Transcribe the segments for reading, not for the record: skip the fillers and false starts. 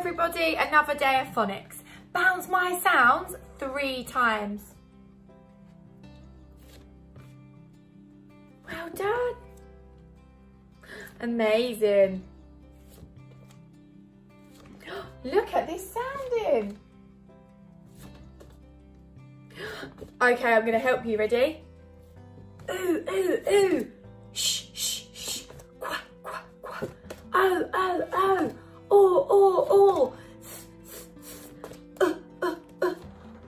everybody, another day of phonics. Bounce my sounds 3 times. Well done. Amazing. Look at this sounding. Okay, I'm going to help you. Ready? Ooh, ooh, ooh. Shh, shh, shh. Quack, quack, quack. Oh, oh, oh. Oh, oh, oh.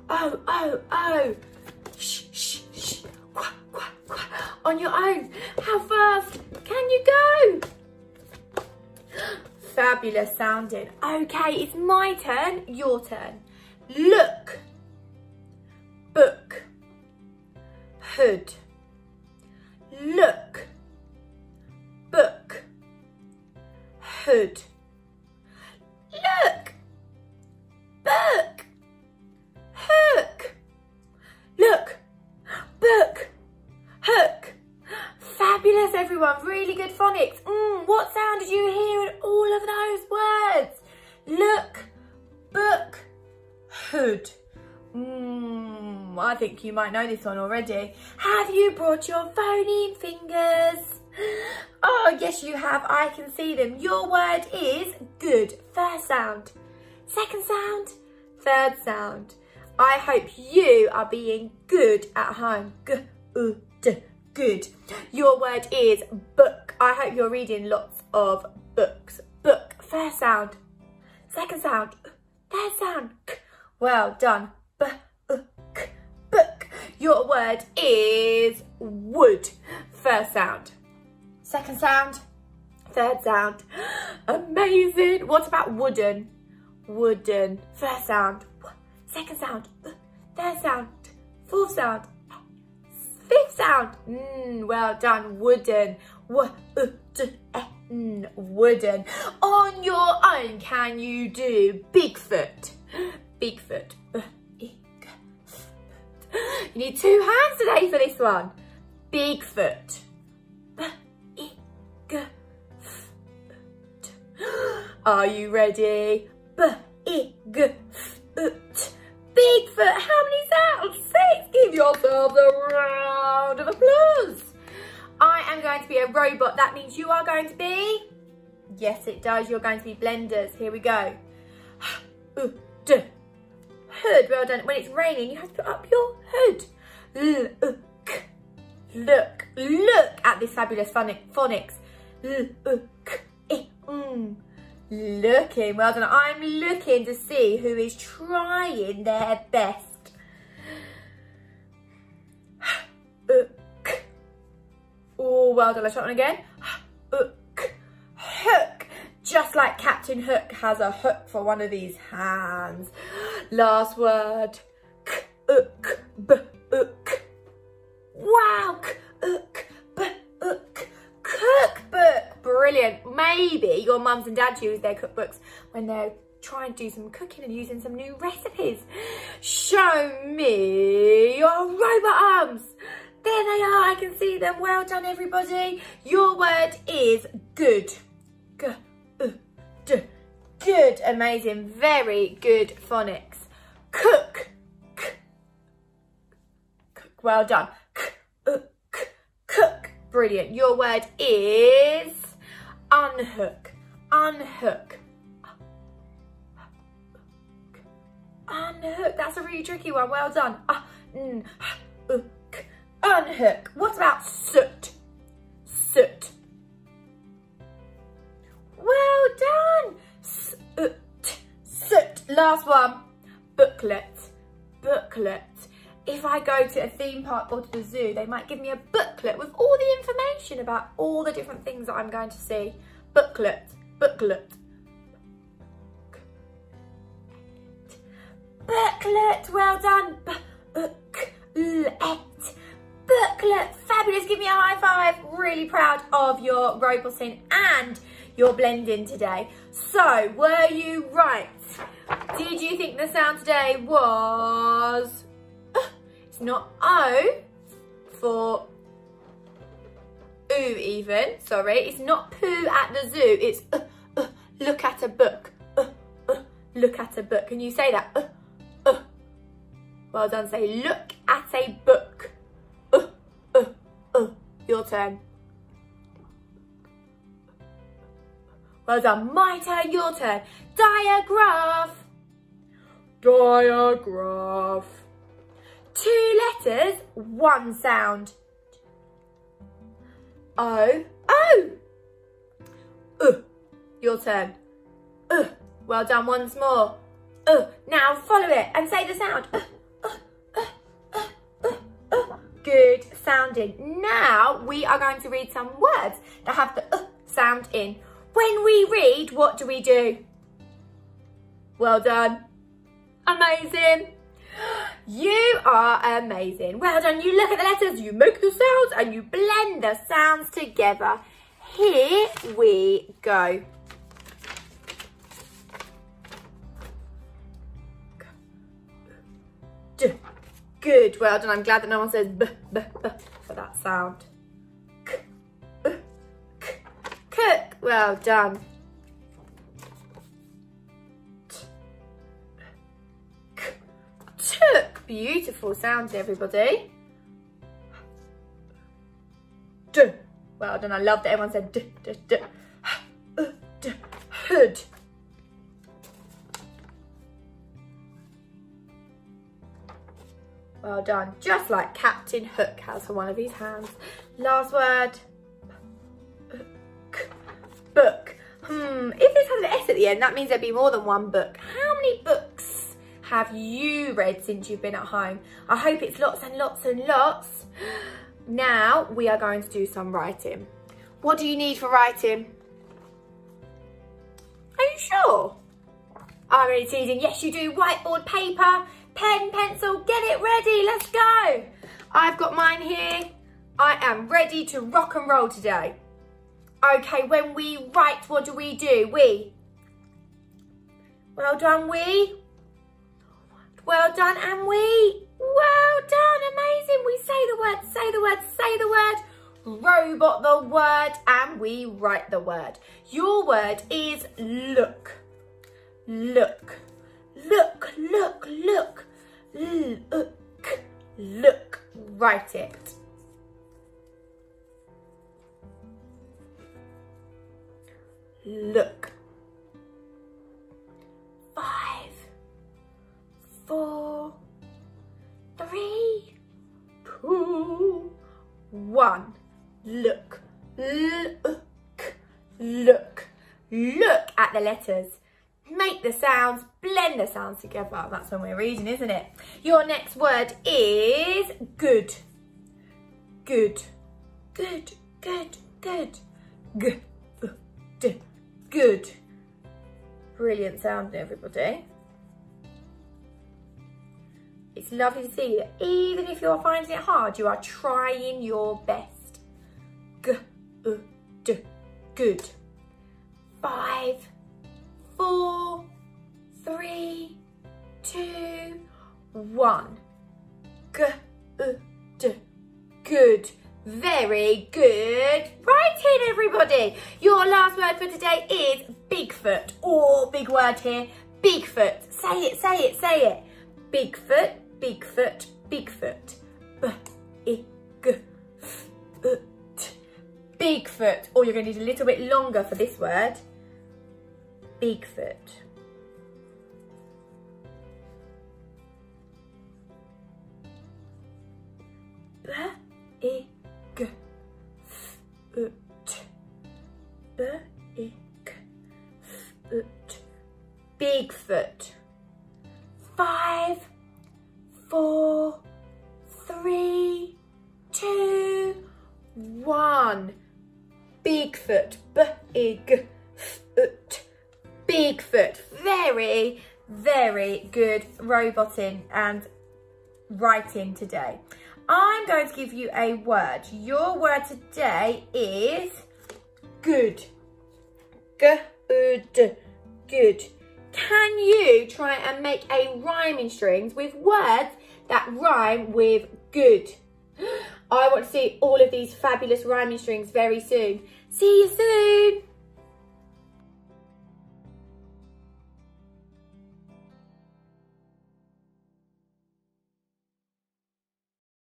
Oh, oh, oh. Shh, shh, shh. Quack, quack, quack. On your own. How fast can you go? Fabulous sounding. Okay, it's my turn, your turn. Look. Book. Hood. Look. Book. Hood. Look. Book. Hook. Look. Book. Hook. Fabulous, everyone. Really good phonics. What sound did you hear in all of those words? Look. Book. Hood. I think you might know this one already. Have you brought your phoneme fingers? Oh, yes you have. I can see them. Your word is good. First sound. Second sound. Third sound. I hope you are being good at home. Good. Your word is book. I hope you're reading lots of books. Book. First sound. Second sound. Third sound. Well done. Book. Your word is wood. First sound. Second sound. Third sound. Amazing. What about wooden? Wooden. First sound. Second sound. Third sound. Fourth sound. Fifth sound. Well done. Wooden. Wooden. On your own, can you do Bigfoot? Bigfoot. You need 2 hands today for this one. Bigfoot. Are you ready? Bigfoot. How many sounds? 6. Give yourselves a round of applause. I am going to be a robot. That means you are going to be... Yes, it does. You're going to be blenders. Here we go. Hood. Well done. When it's raining, you have to put up your hood. Look at this fabulous phonics. Looking. Well done. I'm looking to see who is trying their best. Oh, well done. Let's try that one again. Hook. Just like Captain Hook has a hook for one of these hands. Last word. Wow. Cookbook. Brilliant. Maybe your mums and dads use their cookbooks when they're trying to do some cooking and using some new recipes. Show me your robot arms. There they are. I can see them. Well done, everybody. Your word is good. Good. Amazing. Very good phonics. Cook. Well done. Cook. Brilliant. Your word is unhook. Unhook. That's a really tricky one. Well done. Unhook. What about soot? Soot. Well done. Soot. Last one. Booklet. If I go to a theme park or to the zoo, they might give me a booklet with all the information about all the different things that I'm going to see. Booklet. Well done. Booklet. Fabulous. Give me a high five. Really proud of your roboting and your blending today. So, were you right? Did you think the sound today was... It's not O for oo even, sorry. It's not poo at the zoo. It's look at a book. look at a book. Can you say that? Well done. Say, look at a book. Your turn. Well done. My turn, your turn. Diagraph. Diagraph. 2 letters, 1 sound. O. Your turn. Well done. Once more. Now follow it and say the sound. Good sounding. Now we are going to read some words that have the sound in. When we read, what do we do? Well done. Amazing. You are amazing. Well done. You look at the letters, you make the sounds, and you blend the sounds together. Here we go. Good. Well done. I'm glad that no one says b for that sound. Cook. Well done. Took. Beautiful sounds, everybody. Well done. I love that everyone said hood. Well done. Just like Captain Hook has on one of his hands. Last word. Book. If this has an S at the end, that means there'd be more than 1 book. How many books have you read since you've been at home? I hope it's lots and lots and lots. Now we are going to do some writing. What do you need for writing? Are you sure? I'm really teasing. Yes, you do. Whiteboard paper, pen, pencil, get it ready. Let's go. I've got mine here. I am ready to rock and roll today. Okay, when we write, what do? We. Well done, we. Well done, and we. Well done, amazing. We say the word, say the word, say the word. Robot the word, and we write the word. Your word is look. Look. Look, look, look. Look. Look. Write it. Look. 5, 4, 3, 2, 1. Look. Look. Look. Look at the letters. Make the sounds, blend the sounds together. That's when we're reading, isn't it? Your next word is good. Good. Good. Good. Good. Good. Good. Brilliant sound, everybody. It's lovely to see that even if you're finding it hard, you are trying your best. Good. 5, 4, 3, 2, 1. Good. Very good. Writing, everybody. Your last word for today is Bigfoot. Oh, big word here. Bigfoot. Say it, say it, say it. Bigfoot, Bigfoot, Bigfoot. Bigfoot. Oh, you're going to need a little bit longer for this word. Bigfoot. Bigfoot. 5, 4, 3, 2, 1. Bigfoot. Bigfoot. Very, very good roboting and writing today. I'm going to give you a word. Your word today is good. Good. Good. Can you try and make a rhyming strings with words that rhyme with good? I want to see all of these fabulous rhyming strings very soon. See you soon.